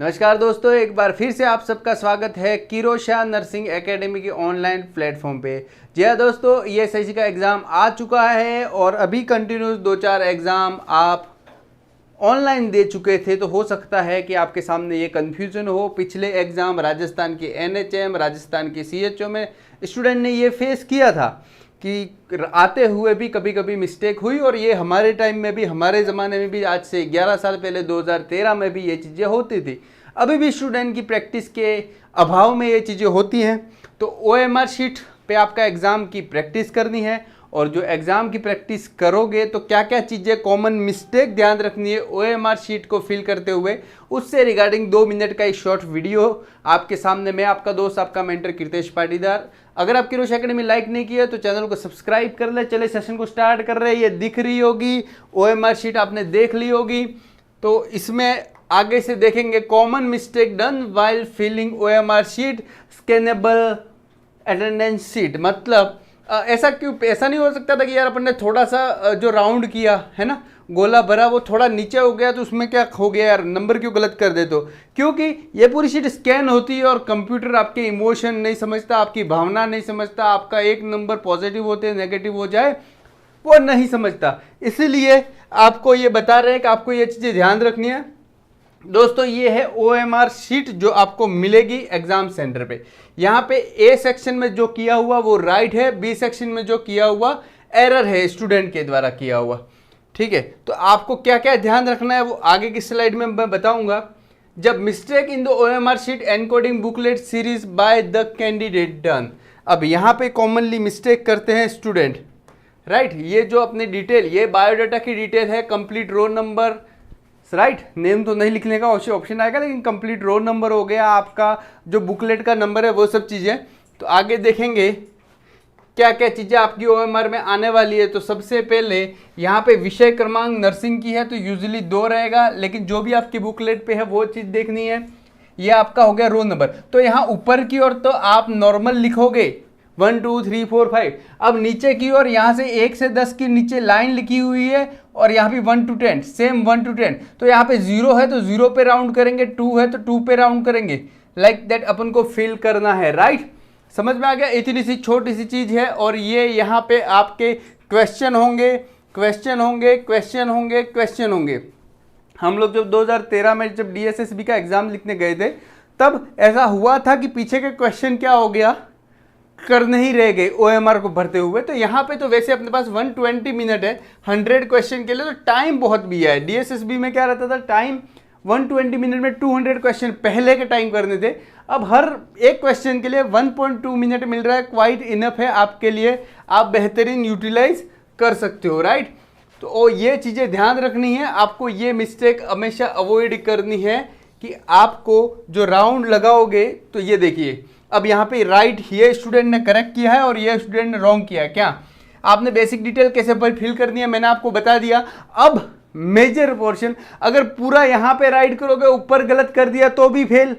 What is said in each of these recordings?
नमस्कार दोस्तों, एक बार फिर से आप सबका स्वागत है किरोशा नर्सिंग एकेडमी के ऑनलाइन प्लेटफॉर्म पे। जी हाँ दोस्तों, ये एसआईसी का एग्ज़ाम आ चुका है और अभी कंटिन्यूस 2-4 एग्ज़ाम आप ऑनलाइन दे चुके थे, तो हो सकता है कि आपके सामने ये कन्फ्यूज़न हो। पिछले एग्ज़ाम राजस्थान के एनएचएम, राजस्थान के सीएचओ में स्टूडेंट ने ये फेस किया था कि आते हुए भी कभी कभी मिस्टेक हुई, और ये हमारे टाइम में भी, हमारे ज़माने में भी, आज से 11 साल पहले 2013 में भी ये चीज़ें होती थी। अभी भी स्टूडेंट की प्रैक्टिस के अभाव में ये चीज़ें होती हैं। तो ओएमआर शीट पे आपका एग्ज़ाम की प्रैक्टिस करनी है, और जो एग्ज़ाम की प्रैक्टिस करोगे तो क्या क्या चीज़ें कॉमन मिस्टेक ध्यान रखनी है ओएमआर शीट को फिल करते हुए, उससे रिगार्डिंग 2 मिनट का एक शॉर्ट वीडियो आपके सामने। मैं आपका दोस्त, आपका मेंटर कृतेश पाटीदार। अगर आप किरोशा एकेडमी लाइक नहीं किया तो चैनल को सब्सक्राइब कर ले। चले सेशन को स्टार्ट कर रहे हैं। ये दिख रही होगी ओएमआर शीट, आपने देख ली होगी। तो इसमें आगे से देखेंगे common mistake done while filling OMR sheet, scannable attendance sheet. मतलब ऐसा क्यों, ऐसा नहीं हो सकता था कि यार अपन ने थोड़ा सा जो राउंड किया है ना, गोला भरा, वो थोड़ा नीचे हो गया तो उसमें क्या हो गया यार, नंबर क्यों गलत कर दे? तो क्योंकि ये पूरी शीट स्कैन होती है और कंप्यूटर आपके इमोशन नहीं समझता, आपकी भावना नहीं समझता, आपका एक नंबर पॉजिटिव होते नेगेटिव हो जाए वो नहीं समझता। इसीलिए आपको ये बता रहे हैं कि आपको ये चीज़ें ध्यान रखनी है। दोस्तों ये है ओएमआर शीट जो आपको मिलेगी एग्जाम सेंटर पे। यहाँ पे ए सेक्शन में जो किया हुआ वो राइट है, बी सेक्शन में जो किया हुआ एरर है स्टूडेंट के द्वारा किया हुआ। ठीक है, तो आपको क्या क्या ध्यान रखना है वो आगे की स्लाइड में मैं बताऊंगा। जब mistake in the OMR sheet encoding booklet series by the candidate done. अब यहाँ पे कॉमनली मिस्टेक करते हैं स्टूडेंट, राइट। ये जो अपनी डिटेल, ये बायोडाटा की डिटेल है, complete roll number, right. Name तो नहीं लिखने का ऑप्शन आएगा, लेकिन कंप्लीट रोल नंबर हो गया, आपका जो बुकलेट का नंबर है, वो सब चीज़ें। तो आगे देखेंगे क्या क्या चीज़ें आपकी ओएमआर में आने वाली है। तो सबसे पहले यहाँ पे विषय क्रमांक नर्सिंग की है तो यूजुअली 2 रहेगा, लेकिन जो भी आपकी बुकलेट पे है वो चीज़ देखनी है। ये आपका हो गया रोल नंबर। तो यहाँ ऊपर की ओर तो आप नॉर्मल लिखोगे 1 2 3 4 5। अब नीचे की ओर यहाँ से 1 से 10 की नीचे लाइन लिखी हुई है, और यहाँ पे 1 to 10, सेम 1 to 10। तो यहाँ पे 0 है तो 0 पे राउंड करेंगे, 2 है तो 2 पे राउंड करेंगे। लाइक दैट अपन को फिल करना है, राइट। समझ में आ गया? इतनी सी छोटी सी चीज़ है। और ये यहाँ पे आपके क्वेश्चन होंगे, क्वेश्चन होंगे, क्वेश्चन होंगे, क्वेश्चन होंगे। हम लोग जब 2013 में जब डीएसएसबी का एग्ज़ाम लिखने गए थे, तब ऐसा हुआ था कि पीछे के क्वेश्चन क्या हो गया, कर नहीं रह गए ओएमआर को भरते हुए। तो यहाँ पे तो वैसे अपने पास 120 मिनट है 100 क्वेश्चन के लिए, तो टाइम बहुत भी है। डीएसएसबी में क्या रहता था, टाइम 120 मिनट में 200 क्वेश्चन पहले के टाइम करने थे। अब हर एक क्वेश्चन के लिए 1.2 मिनट मिल रहा है, क्वाइट इनफ है आपके लिए, आप बेहतरीन यूटिलाइज कर सकते हो, राइट। तो ये चीज़ें ध्यान रखनी है आपको, ये मिस्टेक हमेशा अवॉइड करनी है कि आपको जो राउंड लगाओगे। तो ये देखिए, अब यहाँ पे राइट ये स्टूडेंट ने करेक्ट किया है और ये स्टूडेंट ने रॉन्ग किया है। क्या आपने बेसिक डिटेल कैसे फिल करनी है मैंने आपको बता दिया। अब मेजर पोर्शन, अगर पूरा यहाँ पे राइट करोगे, ऊपर गलत कर दिया तो भी फेल,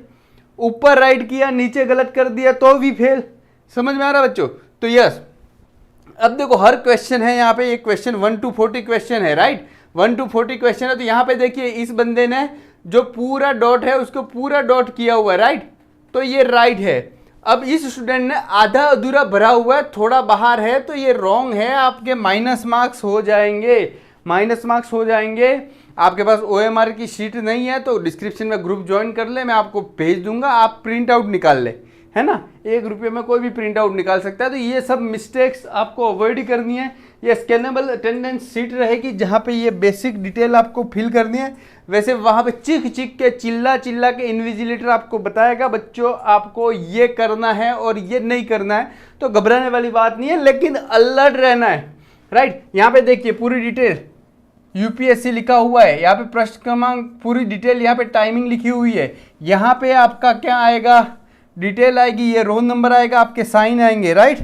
ऊपर राइट किया नीचे गलत कर दिया तो भी फेल। समझ में आ रहा बच्चों? तो यस, अब देखो हर क्वेश्चन है यहाँ पे, एक क्वेश्चन 1 to 40 क्वेश्चन है, राइट। 1 to 40 क्वेश्चन है। तो यहाँ पे देखिए इस बंदे ने जो पूरा डॉट है उसको पूरा डॉट किया हुआ है, राइट। तो ये राइट है। अब इस स्टूडेंट ने आधा अधूरा भरा हुआ है, थोड़ा बाहर है, तो ये रॉन्ग है। आपके माइनस मार्क्स हो जाएंगे, माइनस मार्क्स हो जाएंगे। आपके पास ओएमआर की शीट नहीं है तो डिस्क्रिप्शन में ग्रुप ज्वाइन कर ले, मैं आपको भेज दूंगा, आप प्रिंट आउट निकाल ले, है ना। 1 रुपये में कोई भी प्रिंट आउट निकाल सकता है। तो ये सब मिस्टेक्स आपको अवॉइड करनी है। ये स्कैनेबल अटेंडेंस शीट रहेगी जहाँ पे ये बेसिक डिटेल आपको फिल करनी है। वैसे वहाँ पे चीख चीख के चिल्ला चिल्ला के इन्विजिलेटर आपको बताएगा बच्चों आपको ये करना है और ये नहीं करना है। तो घबराने वाली बात नहीं है, लेकिन अलर्ट रहना है, राइट। यहाँ पे देखिए पूरी डिटेल यूपीएससी लिखा हुआ है, यहाँ पे प्रश्न क्रमांक पूरी डिटेल, यहाँ पे टाइमिंग लिखी हुई है। यहाँ पे आपका क्या आएगा, डिटेल आएगी, ये रोल नंबर आएगा, आपके साइन आएंगे, राइट।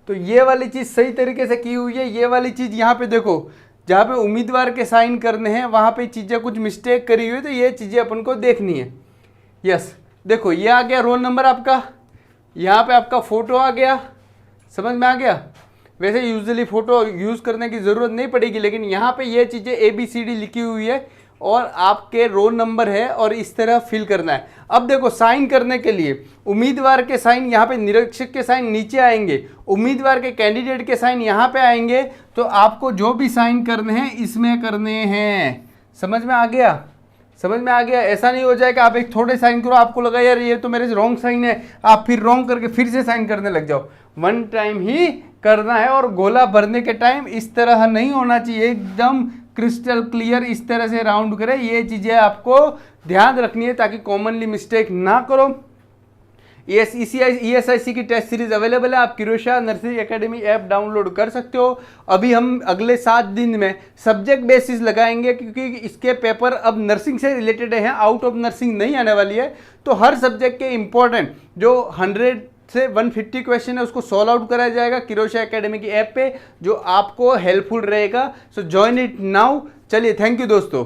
तो ये वाली चीज़ सही तरीके से की हुई है। ये वाली चीज़ यहाँ पे देखो, जहाँ पे उम्मीदवार के साइन करने हैं वहाँ पे चीज़ें कुछ मिस्टेक करी हुई है, तो ये चीज़ें अपन को देखनी है। यस, देखो ये आ गया रोल नंबर आपका, यहाँ पे आपका फ़ोटो आ गया, समझ में आ गया। वैसे यूजुअली फ़ोटो यूज़ करने की ज़रूरत नहीं पड़ेगी, लेकिन यहाँ पे ये चीज़ें ABCD लिखी हुई है और आपके रोल नंबर है और इस तरह फिल करना है। अब देखो साइन करने के लिए उम्मीदवार के साइन यहाँ पे, निरीक्षक के साइन नीचे आएंगे, उम्मीदवार के कैंडिडेट के साइन यहाँ पे आएंगे। तो आपको जो भी साइन करने हैं इसमें करने हैं। समझ में आ गया? समझ में आ गया? ऐसा नहीं हो जाए कि आप एक थोड़े साइन करो, आपको लगा यार ये तो मेरे से रॉन्ग साइन है, आप फिर रॉन्ग करके फिर से साइन करने लग जाओ। वन टाइम ही करना है और गोला भरने के टाइम इस तरह नहीं होना चाहिए, एकदम क्रिस्टल क्लियर इस तरह से राउंड करें। ये चीज़ें आपको ध्यान रखनी है ताकि कॉमनली मिस्टेक ना करो। ESIC की टेस्ट सीरीज अवेलेबल है, आप किरोशा नर्सिंग एकेडमी ऐप डाउनलोड कर सकते हो। अभी हम अगले 7 दिन में सब्जेक्ट बेसिस लगाएंगे क्योंकि इसके पेपर अब नर्सिंग से रिलेटेड हैं, आउट ऑफ नर्सिंग नहीं आने वाली है। तो हर सब्जेक्ट के इंपॉर्टेंट जो 100 से 150 क्वेश्चन है उसको सॉल्व आउट कराया जाएगा किरोशा एकेडमी की ऐप पे, जो आपको हेल्पफुल रहेगा। So join it now. चलिए, थैंक यू दोस्तों।